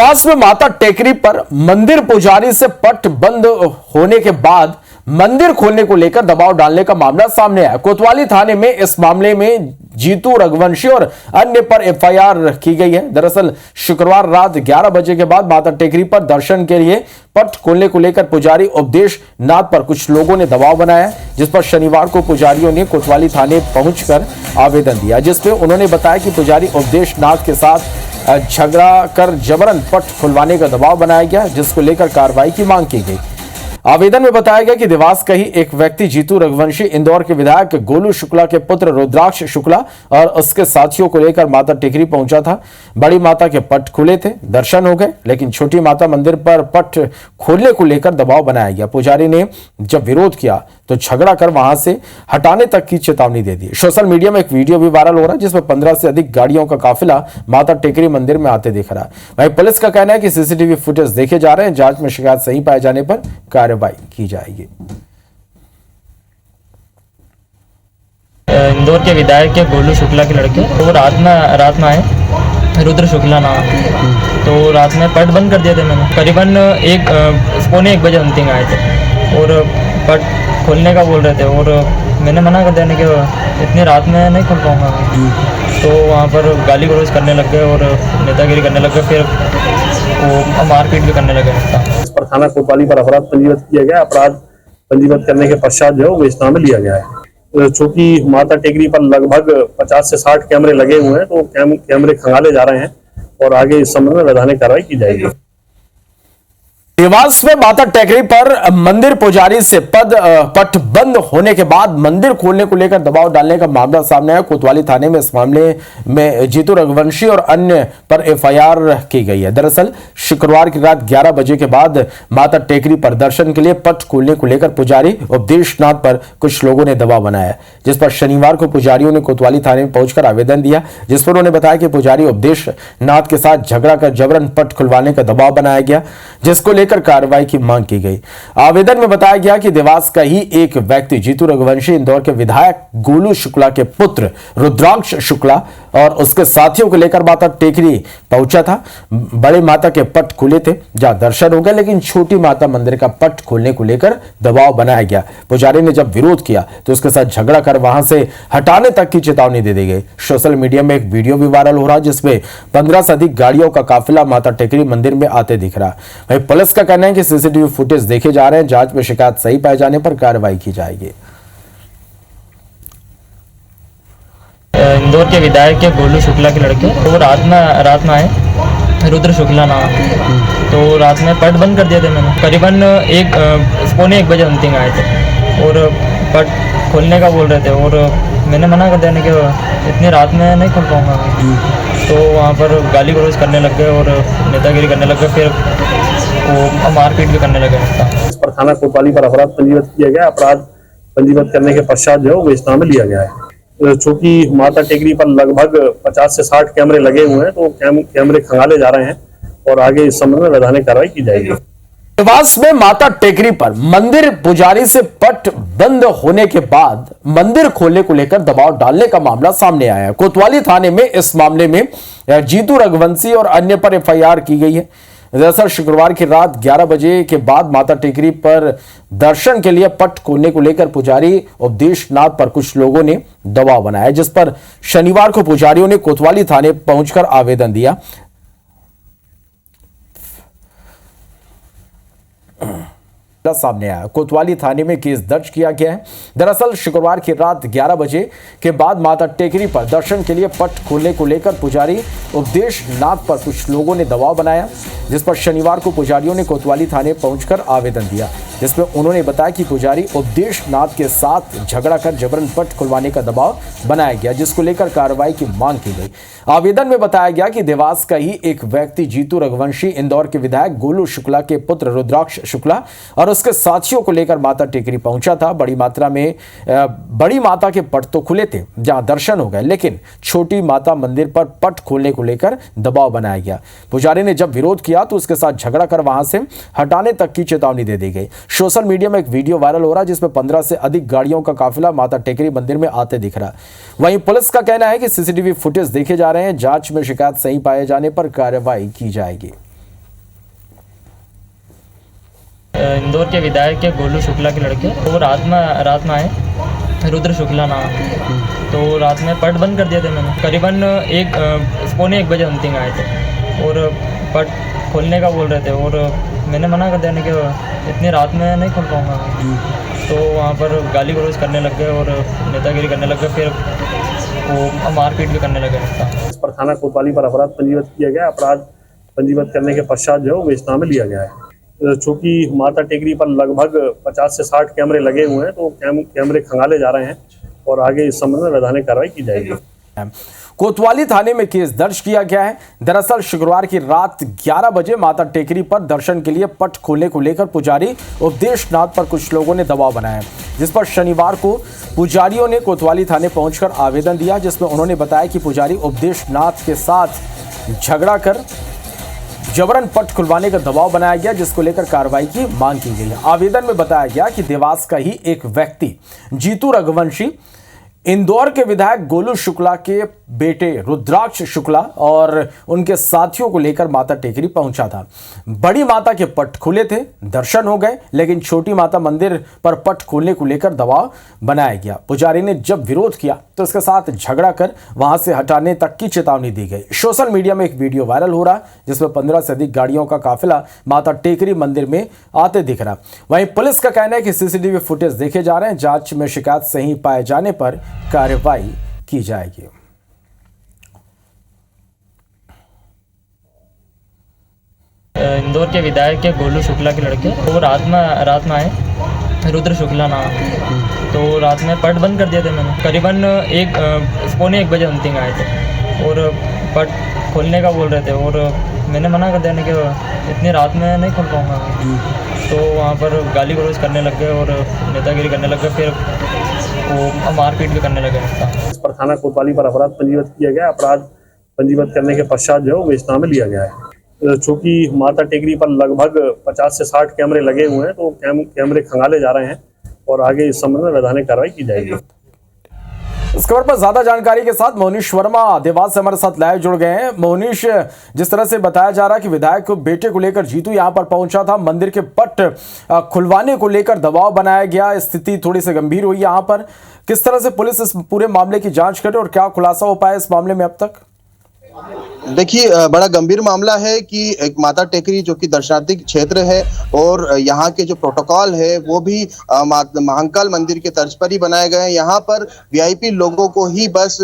देवास में माता टेकरी पर मंदिर पुजारी से पट बंद होने के बाद मंदिर खोलने को लेकर दबाव डालने का मामला सामने आया। कोतवाली थाने में इस मामले में जीतू रघुवंशी और अन्य पर एफआईआर की गई है। दरअसल शुक्रवार रात 11 बजे के बाद माता टेकरी पर दर्शन के लिए पट खोलने को लेकर पुजारी उपदेश नाथ पर कुछ लोगों ने दबाव बनाया, जिस पर शनिवार को पुजारियों ने कोतवाली थाने पहुंचकर आवेदन दिया, जिसमें उन्होंने बताया कि पुजारी उपदेश नाथ के साथ झगड़ा कर जबरन पट खुलवाने का दबाव बनाया गया, जिसको लेकर कार्रवाई की मांग की गई। आवेदन में बताया गया कि देवास का ही एक व्यक्ति जीतू रघुवंशी इंदौर के विधायक गोलू शुक्ला के पुत्र रुद्राक्ष शुक्ला और उसके साथियों को लेकर माता टेकरी पहुंचा था। बड़ी माता के पट खुले थे, दर्शन हो गए, लेकिन छोटी माता मंदिर पर पट खोलने को लेकर दबाव बनाया गया। पुजारी ने जब विरोध किया तो झगड़ा कर वहां से हटाने तक की चेतावनी दे दी। सोशल मीडिया में एक वीडियो भी वायरल हो रहा है, जिसमें 15 से अधिक गाड़ियों का काफिला माता टेकरी मंदिर में आते दिख रहा है। वहीं पुलिस का कहना है कि सीसीटीवी फुटेज देखे जा रहे हैं, जांच में शिकायत सही पाए जाने पर कार्रवाई की जाएगी। इंदौर के विधायक के गोलू शुक्ला के लड़के वो रात में आए, रुद्र शुक्ला नाम, तो रात में पट बंद कर दिए थे मैंने। करीबन 1:45 बजे अंतिम आए थे और पट खोलने का बोल रहे थे और मैंने मना कर दिया कि इतनी रात में नहीं खोल पाऊँगा। तो वहाँ पर गाली गलौज करने लग गए और नेतागिरी करने लग गए, फिर वो मारपीट भी करने लगे। इस पर थाना कोतवाली पर अपराध पंजीबद्ध किया गया। अपराध पंजीबद्ध करने के पश्चात जो है वो इस्तेमाल में लिया गया है। चूंकि माता टेकरी पर लगभग 50 से 60 कैमरे लगे हुए हैं, तो कैमरे खंगाले जा रहे हैं और आगे इस संबंध में वैधानिक कार्रवाई की जाएगी। देवास में माता टेकरी पर मंदिर पुजारी से पट बंद होने के बाद मंदिर खोलने को लेकर दबाव डालने का मामला सामने आया। कोतवाली थाने में इस मामले में जीतू रघुवंशी और अन्य पर एफआईआर की गई है। दरअसल शुक्रवार की रात 11 बजे के बाद माता टेकरी पर दर्शन के लिए पट खोलने को लेकर पुजारी उपदेश नाथ पर कुछ लोगों ने दबाव बनाया, जिस पर शनिवार को पुजारियों ने कोतवाली थाने में पहुंचकर आवेदन दिया, जिस पर उन्होंने बताया कि पुजारी उपदेश नाथ के साथ झगड़ा कर जबरन पट खुलवाने का दबाव बनाया गया, जिसको लेकर कार्रवाई की मांग की गई। आवेदन में बताया गया कि देवास का ही एक व्यक्ति जीतू रघुवंशी इंदौर के विधायक गोलू शुक्ला के पुत्र रुद्राक्ष शुक्ला और उसके साथियों को लेकर माता टेकरी पहुंचा था। बड़ी माता के पट खुले थे, जहां दर्शन हो गए, लेकिन छोटी माता मंदिर का पट खोलने को लेकर दबाव बनाया गया। पुजारी ने जब विरोध किया तो उसके साथ झगड़ा कर वहां से हटाने तक की चेतावनी दे दी गई। सोशल मीडिया में एक वीडियो भी वायरल हो रहा है, जिसमें 15 से अधिक गाड़ियों का काफिला माता टेकरी मंदिर में आते दिख रहा है। वहीं पुलिस का कहना है कि सीसीटीवी फुटेज देखे जा रहे हैं, जांच में शिकायत सही पाए जाने पर कार्रवाई की जाएगी। इंदौर के विधायक के गोलू शुक्ला के लड़के वो रात में आए, रुद्र शुक्ला नाम, तो रात में पट बंद कर दिए थे मैंने। करीबन 1:45 बजे अंतिम आए थे और पट खोलने का बोल रहे थे और मैंने मना कर दिया कि इतनी रात में नहीं खोल पाऊँगा। तो वहाँ पर गाली गलौज करने लग गए और नेतागिरी करने लग गए, फिर वो मारपीट भी करने लगे। इस पर थाना कोतवाली पर अपराध पंजीबद्ध किया गया। अपराध पंजीबद्ध करने के पश्चात जो है वो इस्तेमाल में लिया गया है। चूंकि माता टेकरी पर लगभग 50 से 60 कैमरे लगे हुए हैं, तो कैमरे खंगाले जा रहे हैं और आगे इस संबंध में वैधानिक कार्रवाई की जाएगी। देवास में माता टेकरी पर मंदिर पुजारी से पट बंद होने के बाद मंदिर खोलने को लेकर दबाव डालने का मामला सामने आया है। कोतवाली थाने में इस मामले में जीतू रघुवंशी और अन्य पर एफआईआर की गई है। दरअसल शुक्रवार की रात 11 बजे के बाद माता टेकरी पर दर्शन के लिए पट खोलने को लेकर पुजारी उपदेश नाथ पर कुछ लोगों ने दबाव बनाया, जिस पर शनिवार को पुजारियों ने कोतवाली थाने पहुंचकर आवेदन दिया। सामने आया, कोतवाली थाने में केस दर्ज किया गया है। दरअसल शुक्रवार की रात 11 बजे के बाद माता टेकरी पर दर्शन के लिए पट खोलने को लेकर पुजारी उपदेश नाथ पर कुछ लोगों ने दबाव बनाया, जिस पर शनिवार को पुजारियों ने कोतवाली थाने पहुंचकर आवेदन दिया, जिसमें उन्होंने बताया कि पुजारी उपदेश नाथ के साथ झगड़ा कर जबरन पट खुलवाने का दबाव बनाया गया, जिसको लेकर कार्रवाई की मांग की गई। आवेदन में बताया गया कि देवास का ही एक व्यक्ति जीतू रघुवंशी इंदौर के विधायक गोलू शुक्ला के पुत्र रुद्राक्ष शुक्ला और उसके साथियों को लेकर माता टेकरी पहुंचा था। बड़ी माता के पट तो खुले थे, जहां दर्शन हो गए, लेकिन छोटी माता मंदिर पर पट खोलने को लेकर दबाव बनाया गया। पुजारी ने जब विरोध किया तो उसके साथ झगड़ा कर वहां से हटाने तक की चेतावनी दे दी गई। सोशल मीडिया में एक वीडियो वायरल हो रहा है, जिसमें 15 से अधिक गाड़ियों का काफिला माता टेकरी मंदिर में आते दिख रहा है। वहीं पुलिस का कहना है कि सीसीटीवी फुटेज देखे जा रहे हैं, जांच में शिकायत सही पाए जाने पर कार्रवाई की जाएगी। इंदौर के विधायक के गोलू शुक्ला के लड़के, वो रात में आए, रुद्र शुक्ला नाम। तो रात में पट बंद कर दिए थे मैंने, करीबन 1 बजे समथिंग आए थे और पट खोलने का बोल रहे थे और मैंने मना कर दिया कि इतनी रात में नहीं खोल पाऊँगा। तो वहाँ पर गाली गलौज करने लग गए और नेतागिरी करने लग गए, फिर वो मारपीट भी करने लगे। इस पर थाना कोतवाली पर अपराध पंजीबद्ध किया गया। अपराध पंजीबद्ध करने के पश्चात जो है विवेचना में लिया गया है। चूँकि माता टेकरी पर लगभग 50 से 60 कैमरे लगे हुए हैं, तो कैमरे खंगाले जा रहे हैं और आगे इस संबंध में वैधानिक कार्रवाई की जाएगी। कोतवाली थाने में केस दर्ज किया गया है। दरअसल शुक्रवार की रात 11 बजे माता टेकरी पर दर्शन के लिए पट खोलने को लेकर पुजारी उपदेशनाथ पर कुछ लोगों ने दबाव बनाया, जिस पर शनिवार को पुजारियों ने कोतवाली थाने पहुंचकर आवेदन दिया, जिसमें उन्होंने बताया कि पुजारी उपदेशनाथ के साथ झगड़ा कर जबरन पट खुलवाने का दबाव बनाया गया, जिसको लेकर कार्रवाई की मांग की गई है। आवेदन में बताया गया कि देवास का ही एक व्यक्ति जीतू रघुवंशी इंदौर के विधायक गोलू शुक्ला के बेटे रुद्राक्ष शुक्ला और उनके साथियों को लेकर माता टेकरी पहुंचा था। बड़ी माता के पट खुले थे, दर्शन हो गए, लेकिन छोटी माता मंदिर पर पट खोलने को लेकर दबाव बनाया गया। पुजारी ने जब विरोध किया तो इसके साथ झगड़ा कर वहां से हटाने तक की चेतावनी दी गई। सोशल मीडिया में एक वीडियो वायरल हो रहा है, जिसमें 15 से अधिक गाड़ियों का काफिला माता टेकरी मंदिर में आते दिख रहा। वहीं पुलिस का कहना है कि सीसीटीवी फुटेज देखे जा रहे हैं, जांच में शिकायत सही पाए जाने पर कार्रवाई की जाएगी। इंदौर के विधायक के गोलू शुक्ला के लड़के, वो रात में आए, रुद्र शुक्ला नाम। तो रात में पट बंद कर दिए थे मैंने, करीबन 1 बजे समथिंग आए थे और पट खोलने का बोल रहे थे और मैंने मना कर दिया कि इतनी रात में नहीं खोल पाऊँगा। तो वहाँ पर गाली गलौज करने लग गए और नेतागिरी करने लग गए, फिर वो मारपीट भी करने लगे। इस पर थाना कोतवाली पर अपराध पंजीबद्ध किया गया। अपराध पंजीबद्ध करने के पश्चात जो है विवेचना में लिया गया है। चूँकि माता टेकरी पर लगभग 50 से 60 कैमरे लगे हुए हैं, तो कैमरे खंगाले जा रहे हैं और आगे इस संबंध में वैधानिक कार्रवाई की जाएगी। इस खबर पर ज्यादा जानकारी के साथ मोहनीश वर्मा देवास से हमारे साथ लाइव जुड़ गए हैं। मोहनीश, जिस तरह से बताया जा रहा है कि विधायक को बेटे को लेकर जीतू यहां पर पहुंचा था, मंदिर के पट खुलवाने को लेकर दबाव बनाया गया, स्थिति थोड़ी सी गंभीर हुई यहां पर। किस तरह से पुलिस इस पूरे मामले की जांच करे और क्या खुलासा हो पाया इस मामले में अब तक? देखिए, बड़ा गंभीर मामला है कि एक माता टेकरी जो कि दर्शनार्थी क्षेत्र है और यहाँ के जो प्रोटोकॉल है वो भी महाकाल मंदिर के तर्ज पर ही बनाए गए हैं। यहाँ पर वीआईपी लोगों को ही बस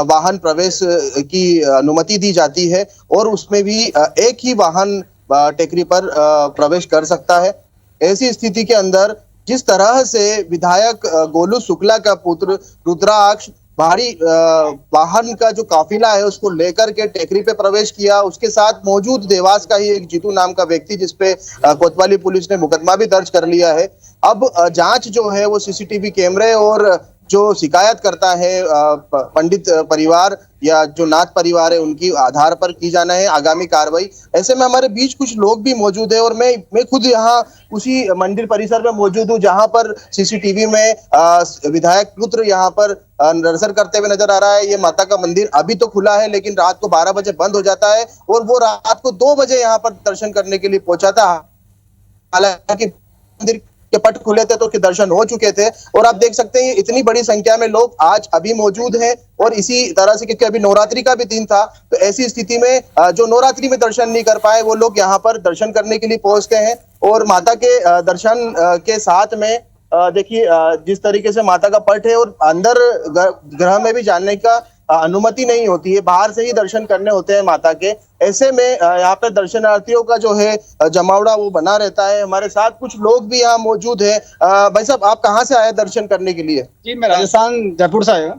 वाहन प्रवेश की अनुमति दी जाती है और उसमें भी एक ही वाहन टेकरी पर प्रवेश कर सकता है। ऐसी स्थिति के अंदर जिस तरह से विधायक गोलू शुक्ला का पुत्र रुद्राक्ष भारी वाहन का जो काफिला है उसको लेकर के टेकरी पे प्रवेश किया, उसके साथ मौजूद देवास का ही एक जीतू नाम का व्यक्ति जिसपे कोतवाली पुलिस ने मुकदमा भी दर्ज कर लिया है। अब जांच जो है वो सीसीटीवी कैमरे और जो शिकायत करता है पंडित परिवार या जो नाथ परिवार है उनकी आधार पर की जाना है आगामी कार्रवाई। ऐसे में हमारे बीच कुछ लोग भी मौजूद है और मैं खुद यहाँ उसी मंदिर परिसर में मौजूद हूँ जहाँ पर सीसीटीवी में विधायक पुत्र यहाँ पर दर्शन करते हुए नजर आ रहा है। ये माता का मंदिर अभी तो खुला है लेकिन रात को 12 बजे बंद हो जाता है और वो रात को 2 बजे यहाँ पर दर्शन करने के लिए पहुंचा था। हालांकि मंदिर के पट खुले थे तो उसके दर्शन हो चुके थे और आप देख सकते हैं इतनी बड़ी संख्या में लोग आज अभी मौजूद हैं और इसी तरह से क्योंकि अभी नवरात्रि का भी दिन था तो ऐसी स्थिति में जो नवरात्रि में दर्शन नहीं कर पाए वो लोग यहाँ पर दर्शन करने के लिए पहुंचते हैं और माता के दर्शन के साथ में देखिए जिस तरीके से माता का पट है और अंदर गृह में भी जाने का अनुमति नहीं होती है, बाहर से ही दर्शन करने होते हैं माता के। ऐसे में यहाँ पे दर्शनार्थियों का जो है जमावड़ा वो बना रहता है। हमारे साथ कुछ लोग भी यहाँ मौजूद है। भाई साहब, आप कहाँ से आए दर्शन करने के लिए? जी, मैं राजस्थान जयपुर से आया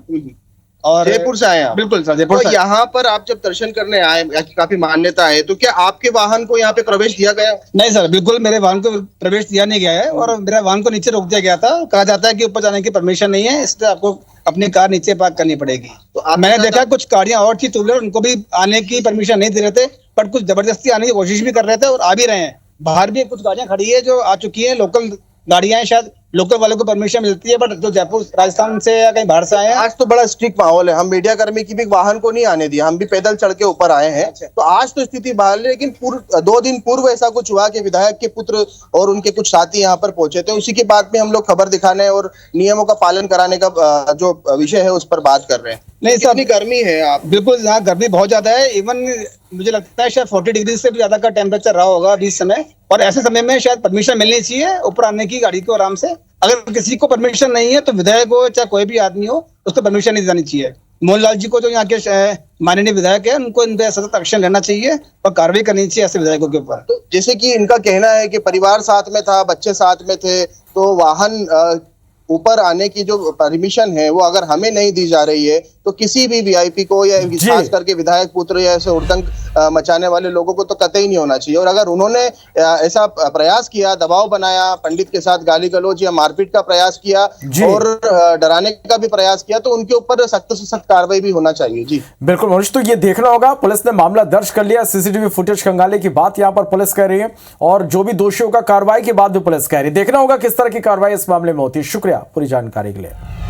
और जयपुर से आए हैं? बिल्कुल सर, जयपुर तो यहाँ पर आप जब दर्शन करने आए, काफी मान्यता है, तो क्या आपके वाहन को यहाँ पे प्रवेश दिया गया? नहीं सर, बिल्कुल मेरे वाहन को प्रवेश दिया नहीं गया है और मेरे वाहन को नीचे रोक दिया गया था। कहा जाता है कि ऊपर जाने की परमिशन नहीं है, इसलिए आपको अपनी कार नीचे पार्क करनी पड़ेगी। तो मैंने देखा कुछ गाड़ियां और थी टू व्हीलर, उनको भी आने की परमिशन नहीं दे रहे थे, बट कुछ जबरदस्ती आने की कोशिश भी कर रहे थे और आ भी रहे हैं। बाहर भी कुछ गाड़ियां खड़ी है जो आ चुकी है, लोकल गाड़ियां हैं, शायद लोकल वालों को परमिशन मिलती है, बट जो जयपुर राजस्थान से या कहीं बाहर से आए हैं, आज तो बड़ा स्ट्रिक्ट माहौल है। हम मीडिया कर्मी की भी वाहन को नहीं आने दिया, हम भी पैदल चढ़ के ऊपर आए हैं। तो आज तो स्थिति बहाल है, लेकिन 2 दिन पूर्व ऐसा कुछ हुआ कि विधायक के पुत्र और उनके कुछ साथी यहाँ पर पहुंचे थे। उसी के बाद में हम लोग खबर दिखाने और नियमों का पालन कराने का जो विषय है उस पर बात कर रहे हैं। नहीं सर, कितनी गर्मी है आप? बिल्कुल यहाँ गर्मी बहुत ज्यादा है। इवन मुझे लगता है शायद 40 डिग्री से भी ज्यादा का टेम्परेचर रहा होगा अभी इस समय, और ऐसे समय में शायद परमिशन मिलनी चाहिए ऊपर आने की गाड़ी को आराम से। अगर किसी को परमिशन नहीं है तो विधायक हो चाहे कोई भी आदमी हो, उसको परमिशन नहीं देनी चाहिए। मोहनलाल जी को जो यहाँ के माननीय विधायक है, उनको इन पे सख्त एक्शन लेना चाहिए और कार्रवाई करनी चाहिए ऐसे विधायकों के ऊपर। तो जैसे कि इनका कहना है कि परिवार साथ में था, बच्चे साथ में थे, तो वाहन ऊपर आने की जो परमिशन है वो अगर हमें नहीं दी जा रही है तो किसी भी वीआईपी को या खास करके विधायक पुत्र या ऐसे हुड़दंग मचाने वाले लोगों को तो कतई नहीं होना चाहिए। और अगर उन्होंने ऐसा प्रयास किया, दबाव बनाया, पंडित के साथ गाली गलौज या मारपीट का प्रयास किया और डराने का भी प्रयास किया, तो उनके ऊपर सख्त से सख्त कार्रवाई भी होना चाहिए। जी बिल्कुल मनुष्य, तो ये देखना होगा। पुलिस ने मामला दर्ज कर लिया, सीसीटीवी फुटेज खंगालने की बात यहां पर पुलिस कह रही है, और जो भी दोषियों का कार्रवाई के बाद भी पुलिस कह रही है। देखना होगा किस तरह की कार्रवाई इस मामले में होती है। शुक्रिया पूरी जानकारी के लिए।